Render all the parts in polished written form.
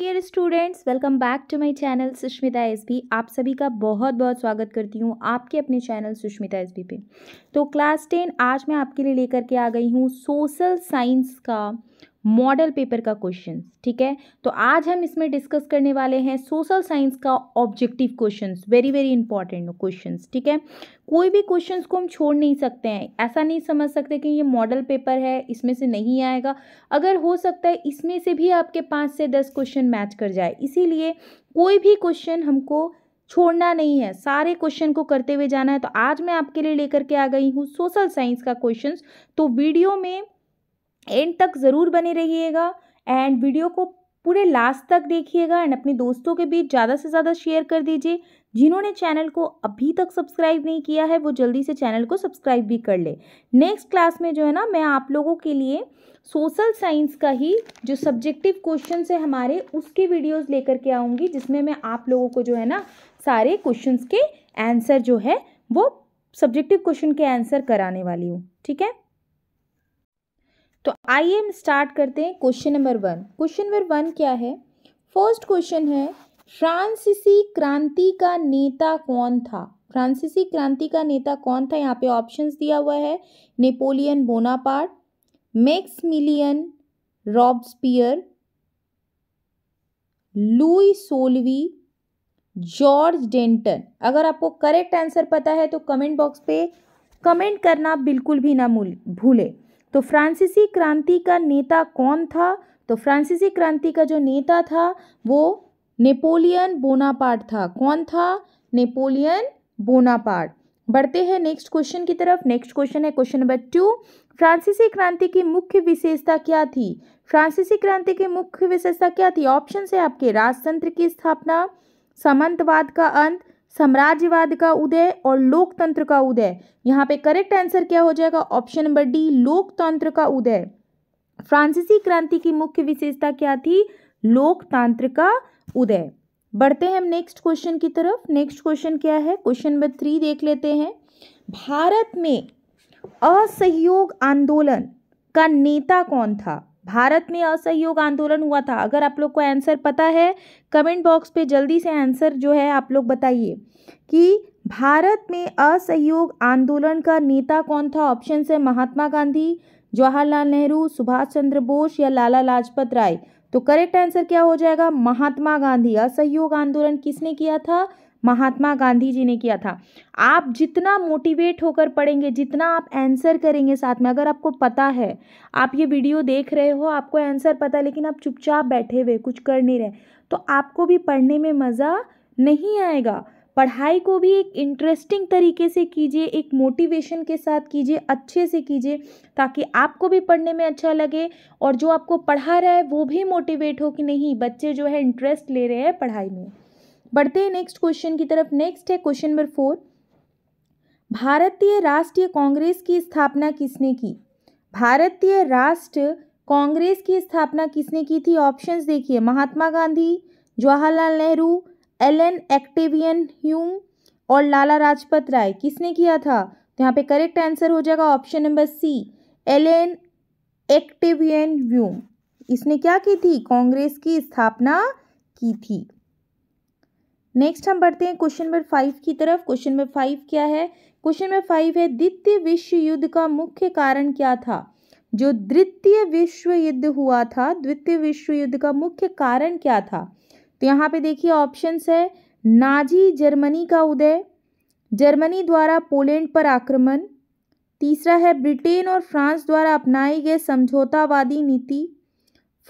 Dear students, welcome back to my channel Sushmita SB. आप सभी का बहुत बहुत स्वागत करती हूँ आपके अपने चैनल सुष्मिता एसबी पे। तो क्लास 10 आज मैं आपके लिए लेकर के आ गई हूँ सोशल साइंस का मॉडल पेपर का क्वेश्चंस। ठीक है, तो आज हम इसमें डिस्कस करने वाले हैं सोशल साइंस का objective questions, very very important questions. ठीक है, कोई भी क्वेश्चंस को हम छोड़ नहीं सकते हैं, ऐसा नहीं समझ सकते कि ये मॉडल पेपर है इसमें से नहीं आएगा। अगर हो सकता है इसमें से भी आपके 5 से 10 क्वेश्चन मैच कर जाए, इसीलिए कोई भी क्वेश्चन हमको छोड़ना नहीं है, सारे क्वेश्चन को करते हुए जाना है। तो आज मैं आपके लिए लेकर के आ गई हूँ सोशल साइंस का क्वेश्चंस। तो वीडियो में एंड तक ज़रूर बने रहिएगा एंड वीडियो को पूरे लास्ट तक देखिएगा एंड अपने दोस्तों के बीच ज़्यादा से ज़्यादा शेयर कर दीजिए। जिन्होंने चैनल को अभी तक सब्सक्राइब नहीं किया है वो जल्दी से चैनल को सब्सक्राइब भी कर ले। नेक्स्ट क्लास में जो है ना, मैं आप लोगों के लिए सोशल साइंस का ही जो सब्जेक्टिव क्वेश्चन है हमारे, उसके वीडियोस लेकर के आऊँगी, जिसमें मैं आप लोगों को जो है ना सारे क्वेश्चंस के आंसर जो है वो सब्जेक्टिव क्वेश्चन के आंसर कराने वाली हूँ। ठीक है, तो आइए हम स्टार्ट करते हैं। Question number 1। क्वेश्चन नंबर 1 क्या है? फर्स्ट क्वेश्चन है, फ्रांसीसी क्रांति का नेता कौन था? फ्रांसीसी क्रांति का नेता कौन था? यहाँ पे ऑप्शंस दिया हुआ है, Napoleon Bonaparte, Maximilien Robespierre, Louis सोलवी, जॉर्ज डेंटन। अगर आपको करेक्ट आंसर पता है तो कमेंट बॉक्स पे कमेंट करना बिल्कुल भी ना भूले। तो फ्रांसीसी क्रांति का नेता कौन था? तो फ्रांसीसी क्रांति का जो नेता था वो नेपोलियन बोनापार्ट था। कौन था? Napoleon Bonaparte. बढ़ते हैं नेक्स्ट क्वेश्चन की तरफ। नेक्स्ट क्वेश्चन है क्वेश्चन नंबर 2। फ्रांसीसी क्रांति की मुख्य विशेषता क्या थी? फ्रांसीसी क्रांति की मुख्य विशेषता क्या थी? ऑप्शन है आपके, राजतंत्र की स्थापना, सामंतवाद का अंत, साम्राज्यवाद का उदय और लोकतंत्र का उदय। यहाँ पे करेक्ट आंसर क्या हो जाएगा? ऑप्शन नंबर डी, लोकतंत्र का उदय। फ्रांसीसी क्रांति की मुख्य विशेषता क्या थी? लोकतंत्र का उदय। बढ़ते हैं हम नेक्स्ट क्वेश्चन की तरफ। नेक्स्ट क्वेश्चन क्या है? क्वेश्चन नंबर 3 देख लेते हैं। भारत में असहयोग आंदोलन का नेता कौन था? भारत में असहयोग आंदोलन हुआ था। अगर आप लोग को आंसर पता है कमेंट बॉक्स पे जल्दी से आंसर जो है आप लोग बताइए कि भारत में असहयोग आंदोलन का नेता कौन था। ऑप्शन है महात्मा गांधी, जवाहरलाल नेहरू, सुभाष चंद्र बोस या लाला लाजपत राय। तो करेक्ट आंसर क्या हो जाएगा? महात्मा गांधी। असहयोग आंदोलन किसने किया था? महात्मा गांधी जी ने किया था। आप जितना मोटिवेट होकर पढ़ेंगे, जितना आप आंसर करेंगे साथ में, अगर आपको पता है, आप ये वीडियो देख रहे हो, आपको आंसर पता है लेकिन आप चुपचाप बैठे हुए कुछ कर नहीं रहे, तो आपको भी पढ़ने में मज़ा नहीं आएगा। पढ़ाई को भी एक इंटरेस्टिंग तरीके से कीजिए, एक मोटिवेशन के साथ कीजिए, अच्छे से कीजिए, ताकि आपको भी पढ़ने में अच्छा लगे और जो आपको पढ़ा रहा है वो भी मोटिवेट हो कि नहीं, बच्चे जो है इंटरेस्ट ले रहे हैं पढ़ाई में। बढ़ते हैं नेक्स्ट क्वेश्चन की तरफ। नेक्स्ट है क्वेश्चन नंबर 4। भारतीय राष्ट्रीय कांग्रेस की स्थापना किसने की? भारतीय राष्ट्र कांग्रेस की स्थापना किसने की थी? ऑप्शंस देखिए, Mahatma Gandhi, Jawaharlal Nehru, Elon Octavian Hume और लाला लाजपत राय। किसने किया था? तो यहाँ पे करेक्ट आंसर हो जाएगा option number C, Allan Octavian Hume. इसने क्या की थी? कांग्रेस की स्थापना की थी। नेक्स्ट हम बढ़ते हैं क्वेश्चन नंबर 5 की तरफ। क्वेश्चन नंबर 5 क्या है? क्वेश्चन नंबर 5 है, द्वितीय विश्व युद्ध का मुख्य कारण क्या था? जो द्वितीय विश्व युद्ध हुआ था, द्वितीय विश्व युद्ध का मुख्य कारण क्या था? तो यहाँ पे देखिए ऑप्शंस है, नाजी जर्मनी का उदय, जर्मनी द्वारा पोलैंड पर आक्रमण, तीसरा है ब्रिटेन और फ्रांस द्वारा अपनाई गई समझौतावादी नीति,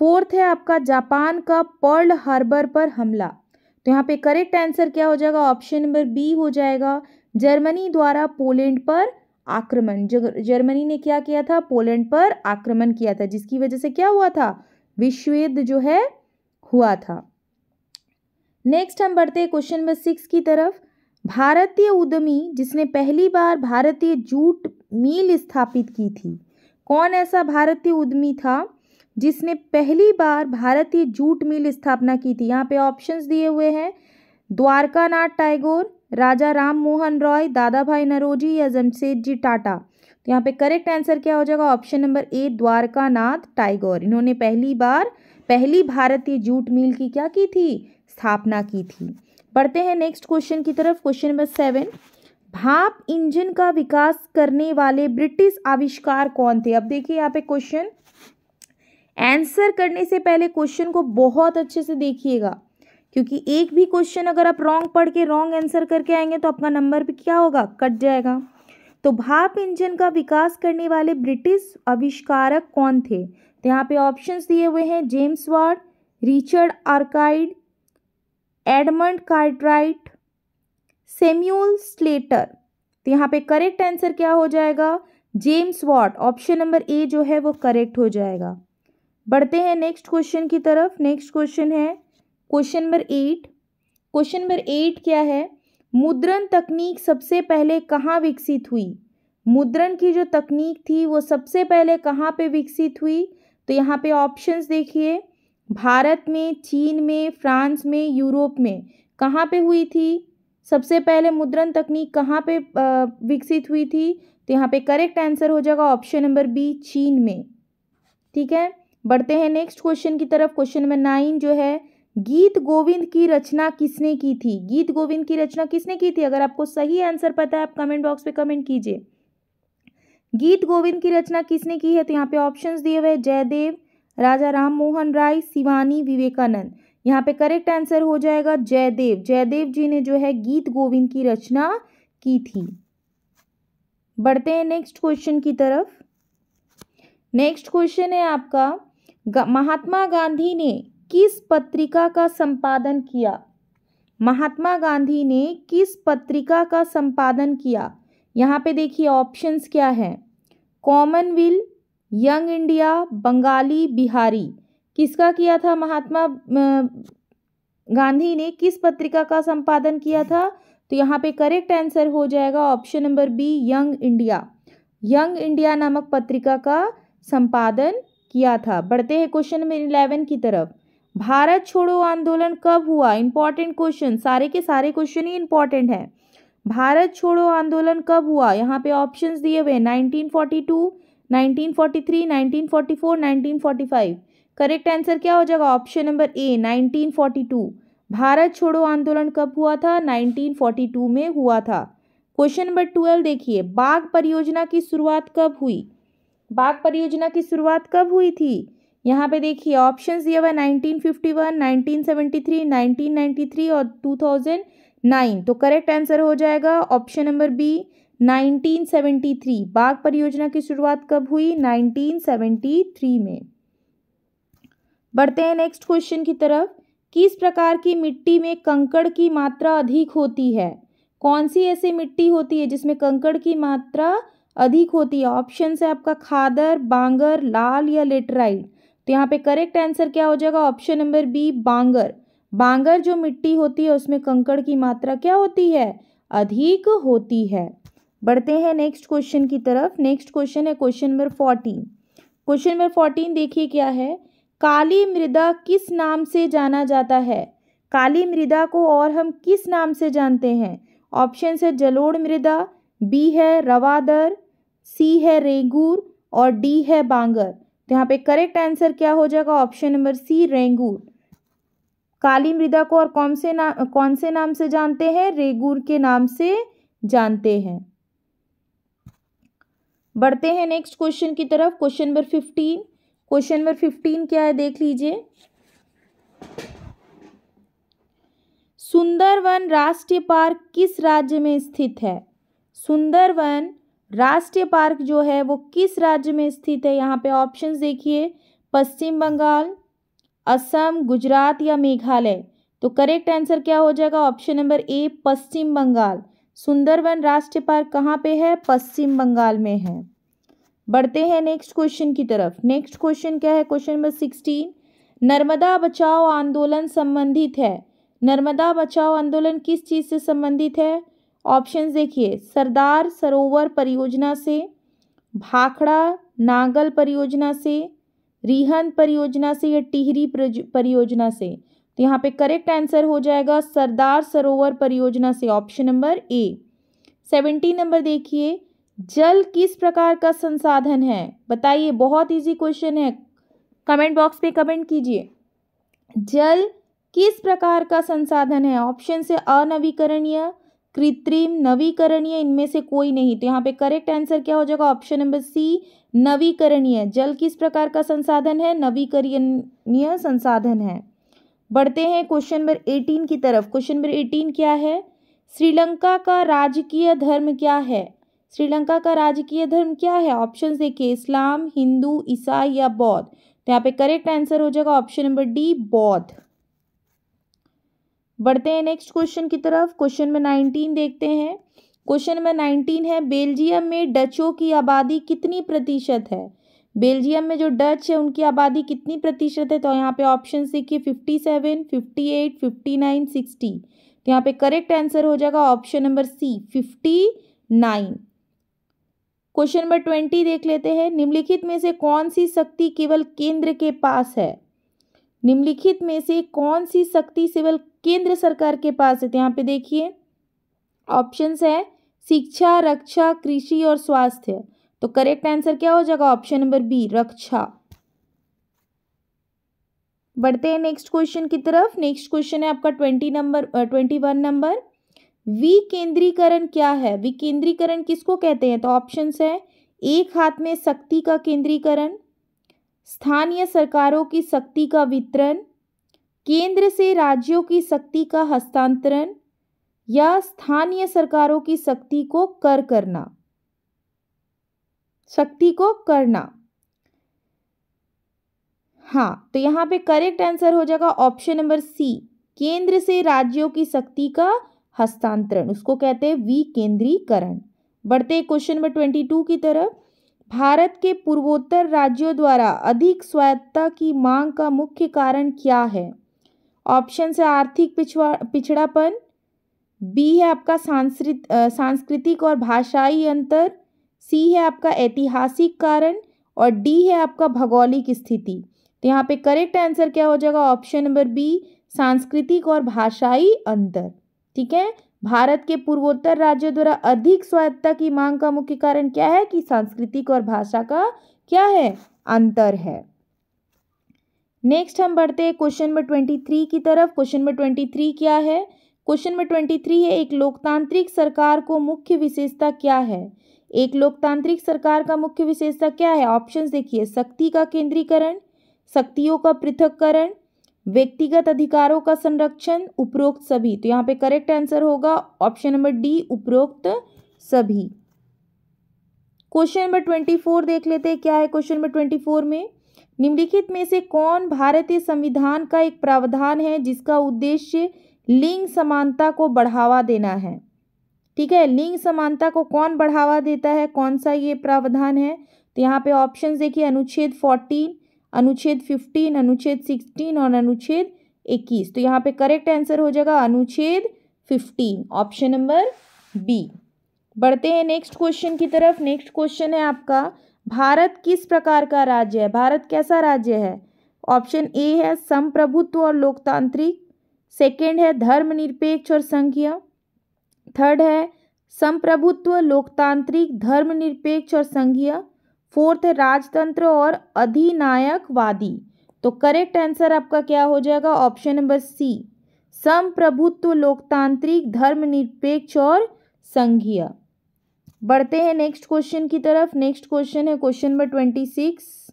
फोर्थ है आपका जापान का पर्ल हार्बर पर हमला। तो यहाँ पे करेक्ट आंसर क्या हो जाएगा? ऑप्शन नंबर बी हो जाएगा, जर्मनी द्वारा पोलैंड पर आक्रमण। जर्मनी ने क्या किया था? पोलैंड पर आक्रमण किया था, जिसकी वजह से क्या हुआ था? विश्व युद्ध जो है हुआ था। नेक्स्ट हम बढ़ते हैं क्वेश्चन नंबर 6 की तरफ। भारतीय उद्यमी जिसने पहली बार भारतीय जूट मिल स्थापित की थी, कौन ऐसा भारतीय उद्यमी था जिसने पहली बार भारतीय जूट मिल स्थापना की थी? यहाँ पे ऑप्शंस दिए हुए हैं, द्वारकानाथ टैगोर, राजा राम मोहन रॉय, दादा भाई नौरोजी या जमशेदजी टाटा। तो यहाँ पे करेक्ट आंसर क्या हो जाएगा? ऑप्शन नंबर ए, द्वारकानाथ टैगोर। इन्होंने पहली बार पहली भारतीय जूट मिल की क्या की थी, स्थापना की थी। बढ़ते हैं नेक्स्ट क्वेश्चन की तरफ। क्वेश्चन नंबर 7, भाप इंजन का विकास करने वाले ब्रिटिश आविष्कार कौन थे। अब देखिए यहाँ पे क्वेश्चन, आंसर करने से पहले क्वेश्चन को बहुत अच्छे से देखिएगा, क्योंकि एक भी क्वेश्चन अगर आप रॉन्ग पढ़ के रॉन्ग आंसर करके आएंगे तो आपका नंबर भी क्या होगा, कट जाएगा। तो भाप इंजन का विकास करने वाले ब्रिटिश आविष्कारक कौन थे। तो यहाँ पे ऑप्शंस दिए हुए हैं, James Watt, Richard Arkwright, Edmund Cartwright, Samuel Slater. तो यहाँ पे करेक्ट आंसर क्या हो जाएगा, James Watt. Option number A जो है वो करेक्ट हो जाएगा। बढ़ते हैं नेक्स्ट क्वेश्चन की तरफ। नेक्स्ट क्वेश्चन है क्वेश्चन नंबर 8। क्वेश्चन नंबर 8 क्या है, मुद्रण तकनीक सबसे पहले कहाँ विकसित हुई। मुद्रण की जो तकनीक थी वो सबसे पहले कहाँ पे विकसित हुई। तो यहाँ पे ऑप्शंस देखिए, भारत में, चीन में, फ्रांस में, यूरोप में, कहाँ पे हुई थी सबसे पहले मुद्रण तकनीक, कहाँ पे विकसित हुई थी। तो यहाँ पे करेक्ट आंसर हो जाएगा ऑप्शन नंबर बी, चीन में। ठीक है, बढ़ते हैं नेक्स्ट क्वेश्चन की तरफ। क्वेश्चन नंबर 9 जो है, गीत गोविंद की रचना किसने की थी। गीत गोविंद की रचना किसने की थी। अगर आपको सही आंसर पता है आप कमेंट बॉक्स पे कमेंट कीजिए, गीत गोविंद की रचना किसने की है। तो यहाँ पे ऑप्शंस दिए हुए, जयदेव, राजा राम मोहन राय, शिवानी, विवेकानंद। यहाँ पे करेक्ट आंसर हो जाएगा जयदेव। जयदेव जी ने जो है गीत गोविंद की रचना की थी। बढ़ते हैं नेक्स्ट क्वेश्चन की तरफ। नेक्स्ट क्वेश्चन है आपका, महात्मा गांधी ने किस पत्रिका का संपादन किया। महात्मा गांधी ने किस पत्रिका का संपादन किया। यहाँ पे देखिए ऑप्शंस क्या है, Commonwealth, young India, Bengali, Bihari. किसका किया था, महात्मा गांधी ने किस पत्रिका का संपादन किया था। तो यहाँ पे करेक्ट आंसर हो जाएगा option number B, young India. Young India नामक पत्रिका का संपादन किया था। बढ़ते हैं क्वेश्चन नंबर 11 की तरफ। भारत छोड़ो आंदोलन कब हुआ। इंपॉर्टेंट क्वेश्चन, सारे के सारे क्वेश्चन ही इंपॉर्टेंट है। भारत छोड़ो आंदोलन कब हुआ। यहाँ पे ऑप्शंस दिए हुए 1942, 1943, 1944, 1945। करेक्ट आंसर क्या हो जाएगा, ऑप्शन नंबर ए, 1942। भारत छोड़ो आंदोलन कब हुआ था, 1942 में हुआ था। क्वेश्चन नंबर 12 देखिए, बाघ परियोजना की शुरुआत कब हुई। बाघ परियोजना की शुरुआत कब हुई थी। यहाँ पे देखिए ऑप्शंस दिए हुआ 1951, 1973, 1993 और 2009। तो करेक्ट आंसर हो जाएगा ऑप्शन नंबर बी, 1973। बाघ परियोजना की शुरुआत कब हुई, 1973 में। बढ़ते हैं नेक्स्ट क्वेश्चन की तरफ। किस प्रकार की मिट्टी में कंकड़ की मात्रा अधिक होती है। कौन सी ऐसी मिट्टी होती है जिसमें कंकड़ की मात्रा अधिक होती है। ऑप्शन है आपका खादर, बांगर, लाल या लेटराइट। तो यहाँ पे करेक्ट आंसर क्या हो जाएगा, ऑप्शन नंबर बी, बांगर। बांगर जो मिट्टी होती है उसमें कंकड़ की मात्रा क्या होती है, अधिक होती है। बढ़ते हैं नेक्स्ट क्वेश्चन की तरफ। नेक्स्ट क्वेश्चन है क्वेश्चन नंबर 14। क्वेश्चन नंबर 14 देखिए क्या है, काली मृदा किस नाम से जाना जाता है। काली मृदा को और हम किस नाम से जानते हैं। ऑप्शन है जलोढ़ मृदा, बी है रवादर, सी है रेंगूर और डी है बांगर। तो यहाँ पे करेक्ट आंसर क्या हो जाएगा, ऑप्शन नंबर सी, रेंगूर। काली मृदा को और कौन से नाम से जानते हैं, रेंगूर के नाम से जानते हैं। बढ़ते हैं नेक्स्ट क्वेश्चन की तरफ। Question number 15। क्वेश्चन नंबर 15 क्या है देख लीजिए, सुंदरवन राष्ट्रीय पार्क किस राज्य में स्थित है। सुंदरवन राष्ट्रीय पार्क जो है वो किस राज्य में स्थित है। यहाँ पे ऑप्शंस देखिए, पश्चिम बंगाल, असम, गुजरात या मेघालय। तो करेक्ट आंसर क्या हो जाएगा, ऑप्शन नंबर ए, पश्चिम बंगाल। सुंदरवन राष्ट्रीय पार्क कहाँ पे है, पश्चिम बंगाल में है। बढ़ते हैं नेक्स्ट क्वेश्चन की तरफ। नेक्स्ट क्वेश्चन क्या है, क्वेश्चन नंबर 16। नर्मदा बचाओ आंदोलन संबंधित है। नर्मदा बचाओ आंदोलन किस चीज़ से संबंधित है। ऑप्शंस देखिए, सरदार सरोवर परियोजना से, भाखड़ा नागल परियोजना से, रिहंद परियोजना से या टिहरी परियोजना से। तो यहाँ पे करेक्ट आंसर हो जाएगा सरदार सरोवर परियोजना से, ऑप्शन नंबर ए। 17 नंबर देखिए, जल किस प्रकार का संसाधन है, बताइए। बहुत इजी क्वेश्चन है, कमेंट बॉक्स पे कमेंट कीजिए। जल किस प्रकार का संसाधन है? ऑप्शन से अनवीकरणीय, कृत्रिम, नवीकरणीय, इनमें से कोई नहीं। तो यहाँ पे करेक्ट आंसर क्या हो जाएगा? ऑप्शन नंबर सी, नवीकरणीय। जल किस प्रकार का संसाधन है? नवीकरणीय संसाधन है। बढ़ते हैं क्वेश्चन नंबर 18 की तरफ। क्वेश्चन नंबर 18 क्या है? श्रीलंका का राजकीय धर्म क्या है? श्रीलंका का राजकीय धर्म क्या है? ऑप्शन देखिए, इस्लाम, हिंदू, ईसाई या बौद्ध। तो यहाँ पे करेक्ट आंसर हो जाएगा ऑप्शन नंबर डी, बौद्ध। बढ़ते हैं नेक्स्ट क्वेश्चन की तरफ। क्वेश्चन नंबर 19 देखते हैं। क्वेश्चन नंबर 19 है, बेल्जियम में डचों की आबादी कितनी प्रतिशत है? बेल्जियम में जो डच है उनकी आबादी कितनी प्रतिशत है? तो यहाँ पे ऑप्शन देखिए, 57, 58, 59, 60। तो यहाँ पे करेक्ट आंसर हो जाएगा option number C, 59। Question number 20 देख लेते हैं। निम्नलिखित में से कौन सी शक्ति केवल केंद्र के पास है? निम्नलिखित में से कौन सी शक्ति केवल केंद्र सरकार के पास है? तो यहाँ पे देखिए ऑप्शंस है शिक्षा, रक्षा, कृषि और स्वास्थ्य। तो करेक्ट आंसर क्या हो जाएगा? ऑप्शन नंबर बी, रक्षा। बढ़ते हैं नेक्स्ट क्वेश्चन की तरफ। नेक्स्ट क्वेश्चन है आपका 21 नंबर। विकेंद्रीकरण क्या है? विकेंद्रीकरण किसको कहते हैं? तो ऑप्शंस है एक हाथ में शक्ति का केंद्रीकरण, स्थानीय सरकारों की शक्ति का वितरण, केंद्र से राज्यों की शक्ति का हस्तांतरण या स्थानीय सरकारों की शक्ति को करना। हाँ, तो यहाँ पे करेक्ट आंसर हो जाएगा ऑप्शन नंबर सी, केंद्र से राज्यों की शक्ति का हस्तांतरण, उसको कहते हैं विकेंद्रीकरण। बढ़ते क्वेश्चन नंबर 22 की तरफ। भारत के पूर्वोत्तर राज्यों द्वारा अधिक स्वायत्तता की मांग का मुख्य कारण क्या है? ऑप्शन है आर्थिक पिछड़ापन, बी है आपका सांस्कृतिक और भाषाई अंतर, सी है आपका ऐतिहासिक कारण और डी है आपका भौगोलिक स्थिति। तो यहाँ पे करेक्ट आंसर क्या हो जाएगा? ऑप्शन नंबर बी, सांस्कृतिक और भाषाई अंतर। ठीक है, भारत के पूर्वोत्तर राज्यों द्वारा अधिक स्वायत्तता की मांग का मुख्य कारण क्या है? कि सांस्कृतिक और भाषा का क्या है? अंतर है। नेक्स्ट हम बढ़ते हैं क्वेश्चन नंबर 23 की तरफ। क्वेश्चन नंबर 23 क्या है? क्वेश्चन नंबर 23 है, एक लोकतांत्रिक सरकार को मुख्य विशेषता क्या है? एक लोकतांत्रिक सरकार का मुख्य विशेषता क्या है? ऑप्शंस देखिए, शक्ति का केंद्रीकरण, शक्तियों का पृथक्करण, व्यक्तिगत अधिकारों का संरक्षण, उपरोक्त सभी। तो यहाँ पे करेक्ट आंसर होगा ऑप्शन नंबर डी, उपरोक्त सभी। क्वेश्चन नंबर 24 देख लेते हैं क्या है क्वेश्चन नंबर 24 में। निम्नलिखित में से कौन भारतीय संविधान का एक प्रावधान है जिसका उद्देश्य लिंग समानता को बढ़ावा देना है? ठीक है, लिंग समानता को कौन बढ़ावा देता है? कौन सा ये प्रावधान है? तो यहाँ पे ऑप्शंस देखिए, अनुच्छेद 14, अनुच्छेद 15, अनुच्छेद 16 और अनुच्छेद 21। तो यहाँ पे करेक्ट आंसर हो जाएगा अनुच्छेद 15, ऑप्शन नंबर बी। बढ़ते हैं नेक्स्ट क्वेश्चन की तरफ। नेक्स्ट क्वेश्चन है आपका, भारत किस प्रकार का राज्य है? भारत कैसा राज्य है? ऑप्शन ए है संप्रभुत्व और लोकतांत्रिक, सेकंड है धर्मनिरपेक्ष और संघीय, थर्ड है संप्रभुत्व, लोकतांत्रिक, धर्मनिरपेक्ष और संघीय, फोर्थ है राजतंत्र और अधिनायकवादी। तो करेक्ट आंसर आपका क्या हो जाएगा? ऑप्शन नंबर सी, संप्रभुत्व, लोकतांत्रिक, धर्मनिरपेक्ष और संघीय। बढ़ते हैं नेक्स्ट क्वेश्चन की तरफ। नेक्स्ट क्वेश्चन है क्वेश्चन नंबर 26।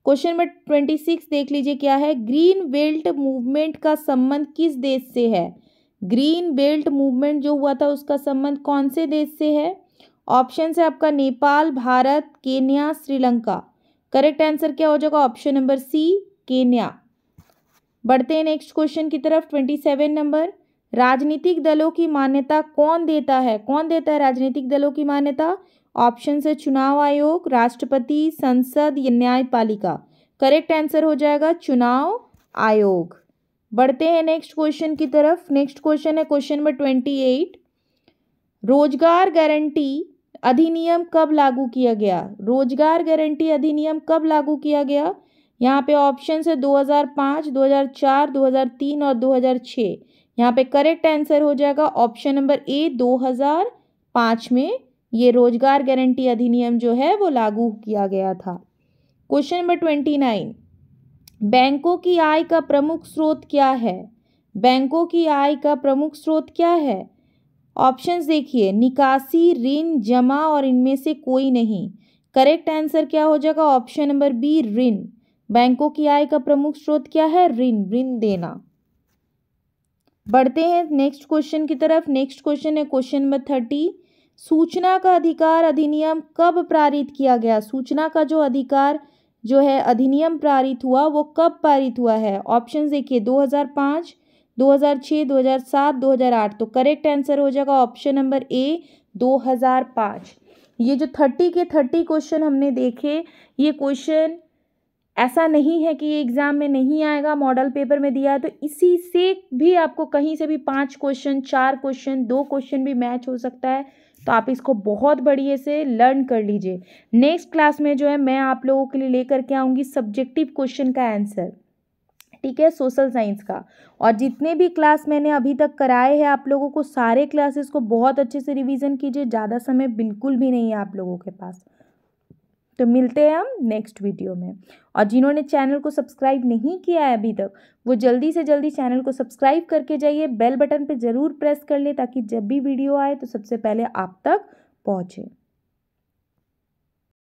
क्वेश्चन नंबर 26 देख लीजिए क्या है। ग्रीन बेल्ट मूवमेंट का संबंध किस देश से है? ग्रीन बेल्ट मूवमेंट जो हुआ था उसका संबंध कौन से देश से है? ऑप्शन है आपका Nepal, Bharat, Kenya, Sri Lanka. Correct answer क्या हो जाएगा? Option number C, Kenya. बढ़ते हैं नेक्स्ट क्वेश्चन की तरफ। 27 नंबर, राजनीतिक दलों की मान्यता कौन देता है? कौन देता है राजनीतिक दलों की मान्यता? ऑप्शन है चुनाव आयोग, राष्ट्रपति, संसद या न्यायपालिका। करेक्ट आंसर हो जाएगा चुनाव आयोग। बढ़ते हैं नेक्स्ट क्वेश्चन की तरफ। नेक्स्ट क्वेश्चन है क्वेश्चन नंबर 28। रोजगार गारंटी अधिनियम कब लागू किया गया? रोजगार गारंटी अधिनियम कब लागू किया गया? यहाँ पे ऑप्शन है 2005, 2004, 2003 और 2006। यहाँ पे करेक्ट आंसर हो जाएगा ऑप्शन नंबर ए, 2005 में ये रोजगार गारंटी अधिनियम जो है वो लागू किया गया था। क्वेश्चन नंबर 29, बैंकों की आय का प्रमुख स्रोत क्या है? बैंकों की आय का प्रमुख स्रोत क्या है? ऑप्शंस देखिए, निकासी, ऋण, जमा और इनमें से कोई नहीं। करेक्ट आंसर क्या हो जाएगा? ऑप्शन नंबर बी, ऋण। बैंकों की आय का प्रमुख स्रोत क्या है? ऋण, ऋण देना। बढ़ते हैं नेक्स्ट क्वेश्चन की तरफ। नेक्स्ट क्वेश्चन है क्वेश्चन नंबर 30। सूचना का अधिकार अधिनियम कब पारित किया गया? सूचना का जो अधिकार जो है अधिनियम पारित हुआ वो कब पारित हुआ है? ऑप्शंस देखिए, 2005, 2006, 2007, 2008। तो करेक्ट आंसर हो जाएगा ऑप्शन नंबर ए, 2005। ये जो 30 के 30 क्वेश्चन हमने देखे, ये क्वेश्चन ऐसा नहीं है कि ये एग्जाम में नहीं आएगा, मॉडल पेपर में दिया है, तो इसी से भी आपको कहीं से भी 5 क्वेश्चन, 4 क्वेश्चन, 2 क्वेश्चन भी मैच हो सकता है। तो आप इसको बहुत बढ़िया से लर्न कर लीजिए। नेक्स्ट क्लास में जो है मैं आप लोगों के लिए लेकर के आऊँगी सब्जेक्टिव क्वेश्चन का आंसर, ठीक है, सोशल साइंस का। और जितने भी क्लास मैंने अभी तक कराए हैं आप लोगों को, सारे क्लासेस को बहुत अच्छे से रिवीजन कीजिए। ज़्यादा समय बिल्कुल भी नहीं है आप लोगों के पास। तो मिलते हैं हम नेक्स्ट वीडियो में। और जिन्होंने चैनल को सब्सक्राइब नहीं किया है अभी तक, वो जल्दी से जल्दी चैनल को सब्सक्राइब करके जाइए। बेल बटन पे ज़रूर प्रेस कर ले ताकि जब भी वीडियो आए तो सबसे पहले आप तक पहुँचे।